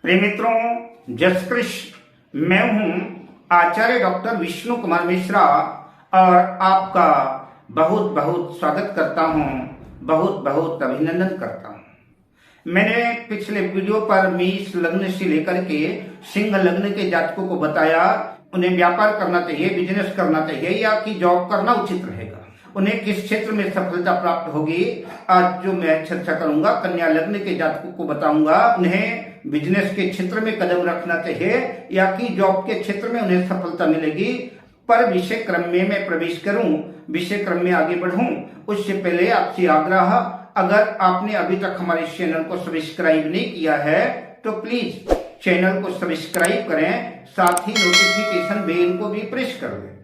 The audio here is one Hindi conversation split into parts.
प्रिय मित्रों, जय श्री कृष्ण। मैं हूं आचार्य डॉक्टर विष्णु कुमार मिश्रा और आपका बहुत बहुत स्वागत करता हूं, बहुत बहुत अभिनंदन करता हूं। मैंने पिछले वीडियो पर मेष लग्न से लेकर के सिंह लग्न के जातकों को बताया उन्हें व्यापार करना चाहिए, बिजनेस करना चाहिए या कि जॉब करना उचित रहेगा, उन्हें किस क्षेत्र में सफलता प्राप्त होगी। आज जो मैं चर्चा करूंगा, कन्या लग्न के जातकों को बताऊंगा उन्हें बिजनेस के क्षेत्र में कदम रखना चाहिए या कि जॉब के क्षेत्र में उन्हें सफलता मिलेगी। पर विषय क्रम में मैं प्रवेश करूं, विषय क्रम में आगे बढ़ूं उससे पहले आपसे आग्रह, अगर आपने अभी तक हमारे चैनल को सब्सक्राइब नहीं किया है तो प्लीज चैनल को सब्सक्राइब करें, साथ ही नोटिफिकेशन बेल को भी प्रेस कर दें।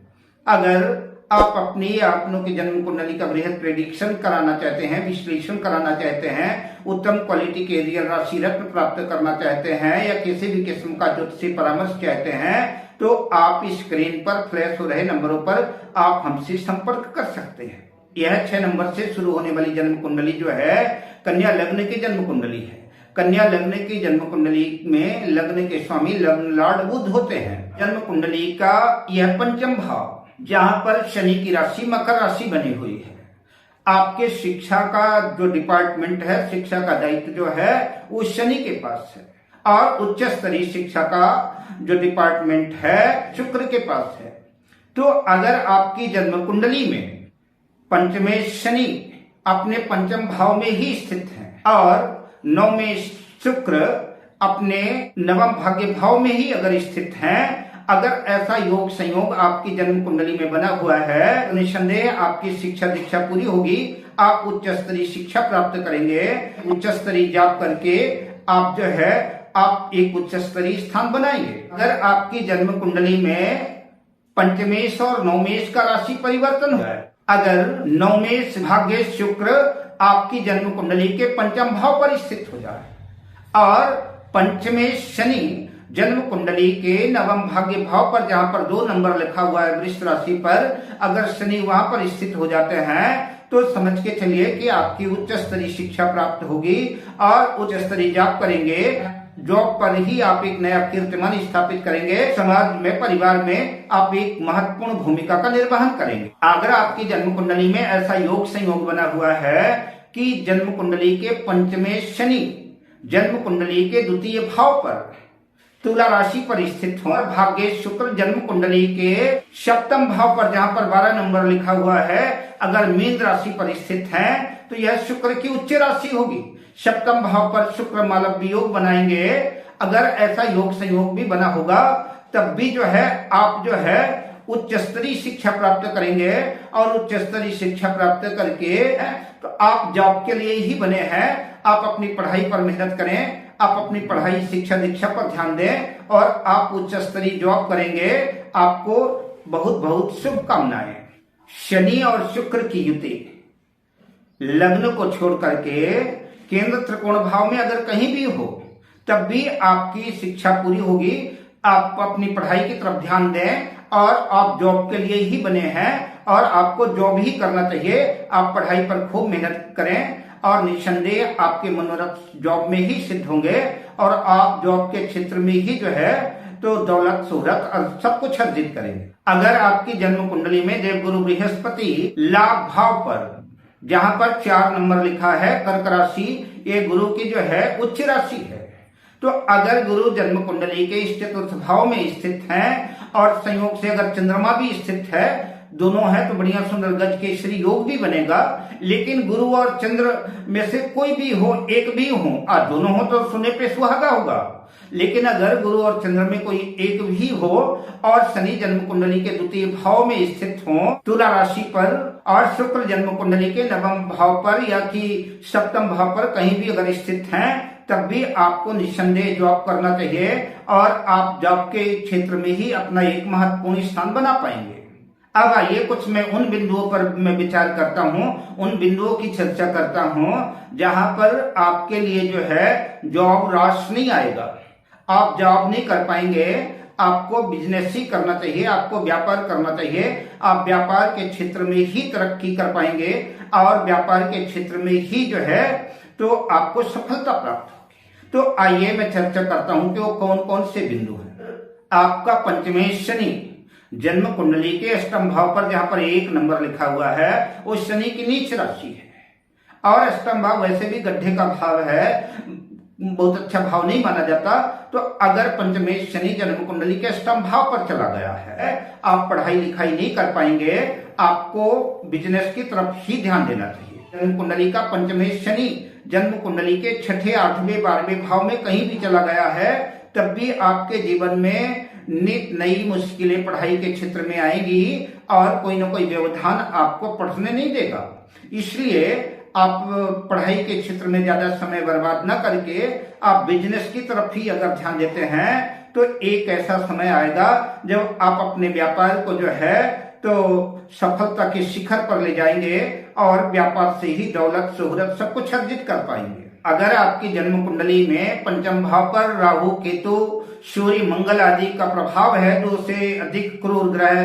अगर आप अपनी या अपनों की जन्म कुंडली का बृहद प्रेडिक्शन कराना चाहते हैं, विश्लेषण कराना चाहते हैं, उत्तम क्वालिटी के रियल राशि रत्न प्राप्त करना चाहते हैं या किसी भी किस्म का ज्योतिषी परामर्श चाहते हैं तो आप स्क्रीन पर फ्लैश हो रहे नंबरों पर आप हमसे संपर्क कर सकते हैं। यह 6 नंबर से शुरू होने वाली जन्म कुंडली जो है कन्या लग्न की जन्म कुंडली है। कन्या लग्न की जन्म कुंडली में लग्न के स्वामी लग्न लॉर्ड बुध होते हैं। जन्म कुंडली का यह पंचम भाव जहां पर शनि की राशि मकर राशि बनी हुई है। आपके शिक्षा का जो डिपार्टमेंट है, शिक्षा का दायित्व जो है वो शनि के पास है और उच्च स्तरीय शिक्षा का जो डिपार्टमेंट है शुक्र के पास है। तो अगर आपकी जन्म कुंडली में पंचमे शनि अपने पंचम भाव में ही स्थित है और नवमें शुक्र अपने नवम भाग्य भाव में ही अगर स्थित हैं, अगर ऐसा योग संयोग आपकी जन्म कुंडली में बना हुआ है तो निस्संदेह आपकी शिक्षा दीक्षा पूरी होगी। आप उच्च स्तरीय शिक्षा प्राप्त करेंगे, उच्च स्तरीय जॉब करके आप जो है आप एक उच्च स्तरीय स्थान बनाएंगे। अगर आपकी जन्म कुंडली में पंचमेश और नवमेश का राशि परिवर्तन हुआ है, अगर नवमेश भाग्य शुक्र आपकी जन्म कुंडली के पंचम भाव पर स्थित हो जाए और पंचमेश शनि जन्म कुंडली के नवम भाग्य भाव पर जहां पर 2 नंबर लिखा हुआ है वृष राशि पर, अगर शनि वहां पर स्थित हो जाते हैं तो समझ के चलिए कि आपकी उच्च स्तरीय शिक्षा प्राप्त होगी और उच्च स्तरीय जॉब करेंगे। जॉब पर ही आप एक नया कीर्तिमान स्थापित करेंगे, समाज में परिवार में आप एक महत्वपूर्ण भूमिका का निर्वहन करेंगे। अगर आपकी जन्म कुंडली में ऐसा योग संयोग बना हुआ है कि जन्म कुंडली के पंचमे शनि जन्म कुंडली के द्वितीय भाव पर तुला राशि पर स्थित हो, भाग्य शुक्र जन्म कुंडली के सप्तम भाव पर जहां पर 12 नंबर लिखा हुआ है अगर मीन राशि पर स्थित है तो यह शुक्र की उच्च राशि होगी। सप्तम भाव पर शुक्र मालव्य योग बनाएंगे। अगर ऐसा योग संयोग भी बना होगा तब भी जो है आप जो है उच्च स्तरीय शिक्षा प्राप्त करेंगे और उच्च स्तरीय शिक्षा प्राप्त करके तो आप जॉब के लिए ही बने हैं। आप अपनी पढ़ाई पर मेहनत करें, आप अपनी पढ़ाई शिक्षा दीक्षा पर ध्यान दें और आप उच्च स्तरीय जॉब करेंगे। आपको बहुत बहुत शुभकामनाएं। शनि और शुक्र की युति लग्न को छोड़ करके केंद्र त्रिकोण भाव में अगर कहीं भी हो तब भी आपकी शिक्षा पूरी होगी। आप अपनी पढ़ाई की तरफ ध्यान दें और आप जॉब के लिए ही बने हैं और आपको जॉब ही करना चाहिए। आप पढ़ाई पर खूब मेहनत करें और निस्संदेह आपके मनोरथ जॉब में ही सिद्ध होंगे और आप जॉब के क्षेत्र में ही जो है तो दौलत शोहरत और सब कुछ अर्जित करेंगे। अगर आपकी जन्म कुंडली में देवगुरु बृहस्पति लाभ भाव पर जहां पर 4 नंबर लिखा है कर्क राशि, ये गुरु की जो है उच्च राशि है, तो अगर गुरु जन्म कुंडली के चतुर्थ भाव में स्थित हैं और संयोग से अगर चंद्रमा भी स्थित है, दोनों है तो बढ़िया सुंदर गज केसरी योग भी बनेगा। लेकिन गुरु और चंद्र में से कोई भी हो, एक भी हो, दोनों हो तो सोने पे सुहागा होगा। लेकिन अगर गुरु और चंद्र में कोई एक भी हो और शनि जन्म कुंडली के द्वितीय भाव में स्थित हो तुला राशि पर और शुक्र जन्म कुंडली के नवम भाव पर या कि सप्तम भाव पर कहीं भी अगर स्थित हैं तब भी आपको निस्संदेह जॉब करना चाहिए और आप जॉब के क्षेत्र में ही अपना एक महत्वपूर्ण स्थान बना पाएंगे। अब आइए कुछ मैं उन बिंदुओं पर मैं विचार करता हूं, उन बिंदुओं की चर्चा करता हूं जहां पर आपके लिए जो है जॉब राश नहीं आएगा, आप जॉब नहीं कर पाएंगे। आपको बिजनेस ही करना चाहिए, आपको व्यापार करना चाहिए। आप व्यापार के क्षेत्र में ही तरक्की कर पाएंगे और व्यापार के क्षेत्र में ही जो है तो आपको सफलता प्राप्त होगी। तो आइए मैं चर्चा करता हूं कि वो कौन कौन से बिंदु हैं। आपका पंचमें शनि जन्म कुंडली के अष्टम भाव पर जहां पर 1 नंबर लिखा हुआ है वो शनि की नीच राशि है, और अष्टम भाव वैसे भी गड्ढे का भाव है, बहुत अच्छा भाव नहीं माना जाता। तो अगर पंचमें शनि जन्म कुंडली के अष्टम भाव पर चला गया है, आप पढ़ाई लिखाई नहीं कर पाएंगे, आपको बिजनेस की तरफ ही ध्यान देना चाहिए। जन्म कुंडली का पंचमें शनि जन्म कुंडली के 6ठे 8वें 12वें भाव में कहीं भी चला गया है, तब भी आपके जीवन में नित नई मुश्किलें पढ़ाई के क्षेत्र में आएंगी और कोई ना कोई व्यवधान आपको पढ़ने नहीं देगा। इसलिए आप पढ़ाई के क्षेत्र में ज्यादा समय बर्बाद न करके आप बिजनेस की तरफ ही अगर ध्यान देते हैं तो एक ऐसा समय आएगा जब आप अपने व्यापार को जो है तो सफलता के शिखर पर ले जाएंगे और व्यापार से ही दौलत शोहरत सब कुछ अर्जित कर पाएंगे। अगर आपकी जन्म कुंडली में पंचम भाव पर राहु केतु सूर्य मंगल आदि का प्रभाव है, 2 से अधिक क्रूर ग्रह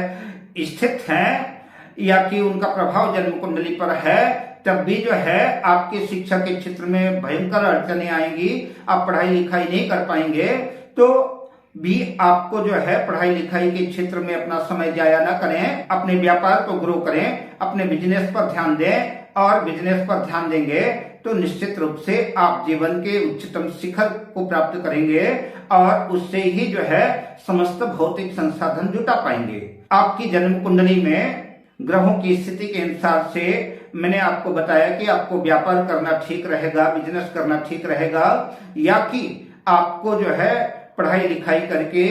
स्थित हैं या कि उनका प्रभाव जन्म कुंडली पर है, तब भी जो है आपके शिक्षा के क्षेत्र में भयंकर अड़चने आएंगी, आप पढ़ाई लिखाई नहीं कर पाएंगे। तो भी आपको जो है पढ़ाई लिखाई के क्षेत्र में अपना समय जाया ना करें, अपने व्यापार को ग्रो करें, अपने बिजनेस पर ध्यान दें, और बिजनेस पर ध्यान देंगे तो निश्चित रूप से आप जीवन के उच्चतम शिखर को प्राप्त करेंगे और उससे ही जो है समस्त भौतिक संसाधन जुटा पाएंगे। आपकी जन्म कुंडली में ग्रहों की स्थिति के अनुसार से मैंने आपको बताया कि आपको व्यापार करना ठीक रहेगा, बिजनेस करना ठीक रहेगा, या कि आपको जो है पढ़ाई लिखाई करके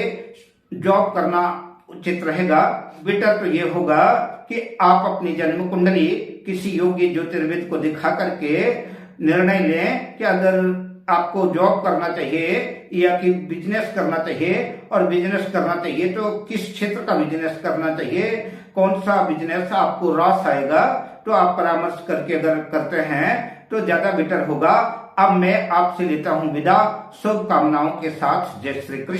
जॉब करना उचित रहेगा। बेटर तो ये होगा कि आप अपनी जन्म कुंडली किसी योग्य ज्योतिर्विद को दिखा करके निर्णय लें कि अगर आपको जॉब करना चाहिए या कि बिजनेस करना चाहिए, और बिजनेस करना चाहिए तो किस क्षेत्र का बिजनेस करना चाहिए, कौन सा बिजनेस आपको रास आएगा, तो आप परामर्श करके अगर करते हैं तो ज्यादा बेटर होगा। अब मैं आपसे लेता हूं विदा, शुभकामनाओं के साथ। जय श्री कृष्ण।